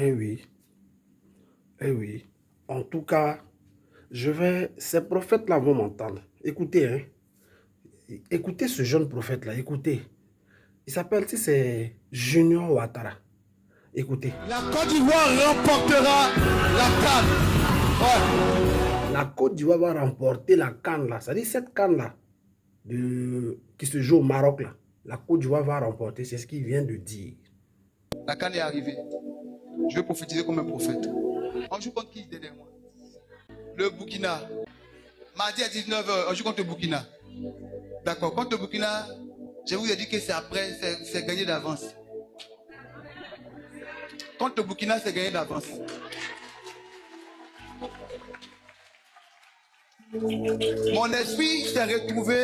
Eh oui, eh oui. En tout cas, ces prophètes-là vont m'entendre. Écoutez, hein. Écoutez ce jeune prophète-là, écoutez. Il s'appelle, tu sais, c'est Junior Ouattara. Écoutez. La Côte d'Ivoire remportera la CAN. Ouais. La Côte d'Ivoire va remporter la CAN là. Ça dit cette CAN là qui se joue au Maroc là. La Côte d'Ivoire va remporter, c'est ce qu'il vient de dire. La CAN est arrivée. Je vais prophétiser comme un prophète. On joue contre qui derrière moi? Le Burkina. Mardi à 19h, on joue contre le Burkina. D'accord, contre le Burkina, je vous ai dit que c'est après, c'est gagné d'avance. Contre le Burkina, c'est gagné d'avance. Mon esprit s'est retrouvé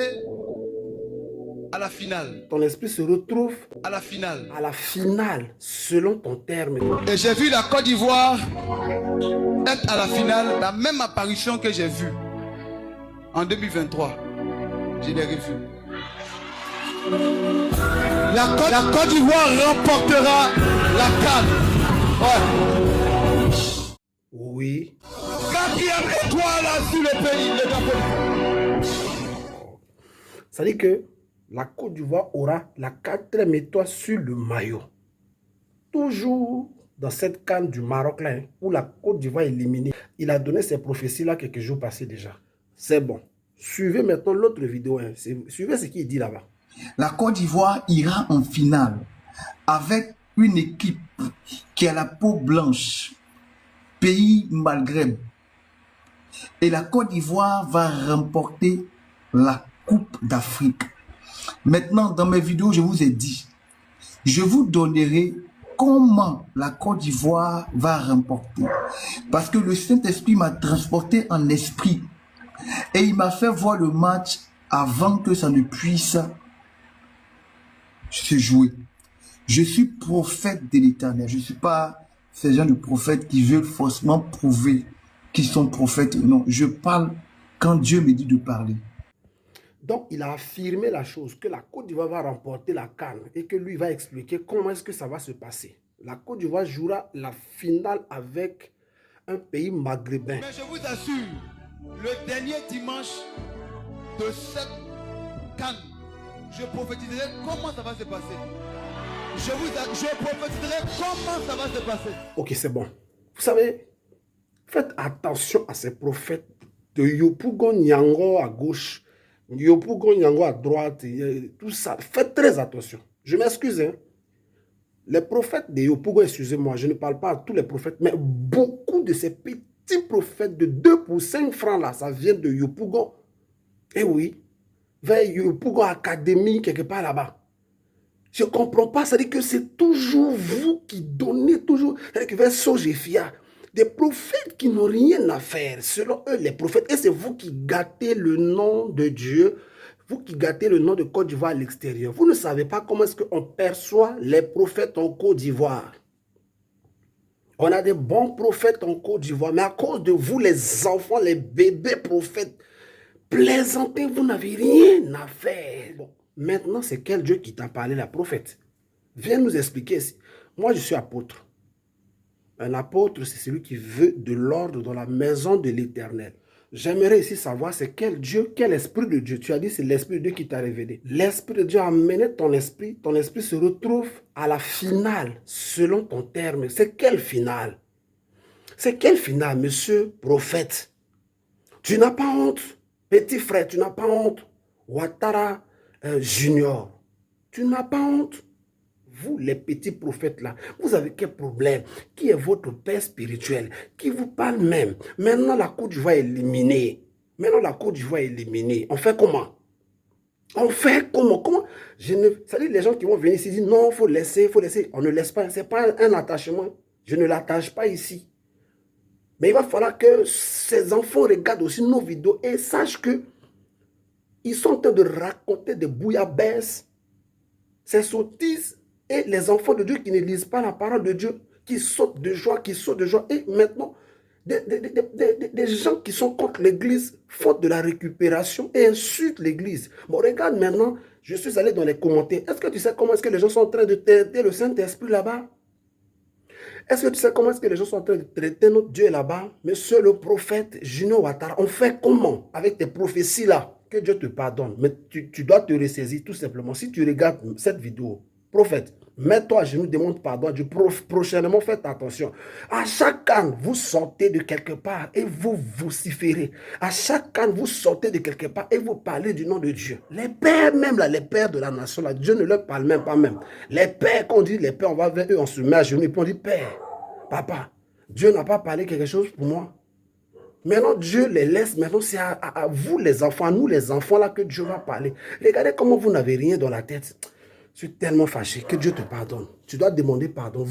à la finale. Ton esprit se retrouve à la finale. À la finale, selon ton terme. Et j'ai vu la Côte d'Ivoire être à la finale, la même apparition que j'ai vue en 2023. Je l'ai revue. La Côte d'Ivoire remportera la CAN. Ouais. Oui. 4e étoile sur le pays, le drapeau. Ça dit que la Côte d'Ivoire aura la 4e étoile sur le maillot. Toujours dans cette CAN du Maroc là, où la Côte d'Ivoire est éliminée. Il a donné ces prophéties-là quelques jours passés déjà. C'est bon. Suivez maintenant l'autre vidéo. Hein. Suivez ce qu'il dit là-bas. La Côte d'Ivoire ira en finale avec une équipe qui a la peau blanche, pays Maghreb. Et la Côte d'Ivoire va remporter la Coupe d'Afrique. Maintenant, dans mes vidéos, je vous ai dit, je vous donnerai comment la Côte d'Ivoire va remporter. Parce que le Saint-Esprit m'a transporté en esprit. Et il m'a fait voir le match avant que ça ne puisse se jouer. Je suis prophète de l'Éternel. Je ne suis pas ces gens de prophètes qui veulent forcément prouver qu'ils sont prophètes. Non, je parle quand Dieu me dit de parler. Donc, il a affirmé la chose, que la Côte d'Ivoire va remporter la CAN et que lui va expliquer comment est-ce que ça va se passer. La Côte d'Ivoire jouera la finale avec un pays maghrébin. Mais je vous assure, le dernier dimanche de cette CAN, je prophétiserai comment ça va se passer. Je prophétiserai comment ça va se passer. Ok, c'est bon. Vous savez, faites attention à ces prophètes de Yopougon Nyango à gauche, Yopougon Nyango à droite, tout ça. Faites très attention. Je m'excuse, hein. Les prophètes de Yopougon, excusez-moi, je ne parle pas à tous les prophètes, mais beaucoup de ces petits prophètes de 2 pour 5 francs là, ça vient de Yopougon. Eh oui, vers Yopougon Académie, quelque part là-bas. Je ne comprends pas, ça dit que c'est toujours vous qui donnez toujours, c'est-à-dire que vers Sogefia, des prophètes qui n'ont rien à faire, selon eux les prophètes, et c'est vous qui gâtez le nom de Dieu, vous qui gâtez le nom de Côte d'Ivoire à l'extérieur. Vous ne savez pas comment est-ce qu'on perçoit les prophètes en Côte d'Ivoire. On a des bons prophètes en Côte d'Ivoire, mais à cause de vous, les enfants, les bébés prophètes, plaisantez, vous n'avez rien à faire. Bon. Maintenant, c'est quel Dieu qui t'a parlé, la prophète? Viens nous expliquer. Moi, je suis apôtre. Un apôtre, c'est celui qui veut de l'ordre dans la maison de l'Éternel. J'aimerais ici savoir c'est quel Dieu, quel esprit de Dieu. Tu as dit c'est l'esprit de Dieu qui t'a révélé. L'esprit de Dieu a amené ton esprit se retrouve à la finale, selon ton terme. C'est quelle finale? C'est quelle finale, monsieur prophète? Tu n'as pas honte, petit frère, tu n'as pas honte. Ouattara Junior, tu n'as pas honte. Vous, les petits prophètes là, vous avez quel problème? Qui est votre père spirituel? Qui vous parle même? Maintenant, la Côte d'Ivoire est éliminée. Maintenant, la Côte d'Ivoire est éliminée. On fait comment? On fait comment? Ça dit les gens qui vont venir ici disent non, il faut laisser. On ne laisse pas. Ce n'est pas un attachement. Je ne l'attache pas ici. Mais il va falloir que ces enfants regardent aussi nos vidéos et sachent que ils sont en train de raconter des bouillabaisse, ces sottises, et les enfants de Dieu qui ne lisent pas la parole de Dieu, qui sautent de joie, Et maintenant, des gens qui sont contre l'église, faute de la récupération, et insultent l'église. Bon, regarde maintenant, je suis allé dans les commentaires. Est-ce que tu sais comment est-ce que les gens sont en train de tenter le Saint-Esprit là-bas? Est-ce que tu sais comment est-ce que les gens sont en train de traiter notre Dieu là-bas? Monsieur le prophète Junior Ouattara, on fait comment avec tes prophéties-là? Que Dieu te pardonne. Mais tu dois te ressaisir tout simplement. Si tu regardes cette vidéo, prophète, mets-toi à genoux, demande pardon à Dieu. Prochainement, faites attention. À chaque canne, vous sortez de quelque part et vous vociférez. À chaque canne, vous sortez de quelque part et vous parlez du nom de Dieu. Les pères même, là, les pères de la nation, là, Dieu ne leur parle même pas même. Les pères, quand on dit les pères, on va vers eux, on se met à genoux et puis on dit, Père, papa, Dieu n'a pas parlé quelque chose pour moi. Maintenant, Dieu les laisse. Maintenant, c'est à vous les enfants, à nous les enfants là que Dieu va parler. Regardez comment vous n'avez rien dans la tête. Je suis tellement fâché. Que Dieu te pardonne. Tu dois demander pardon.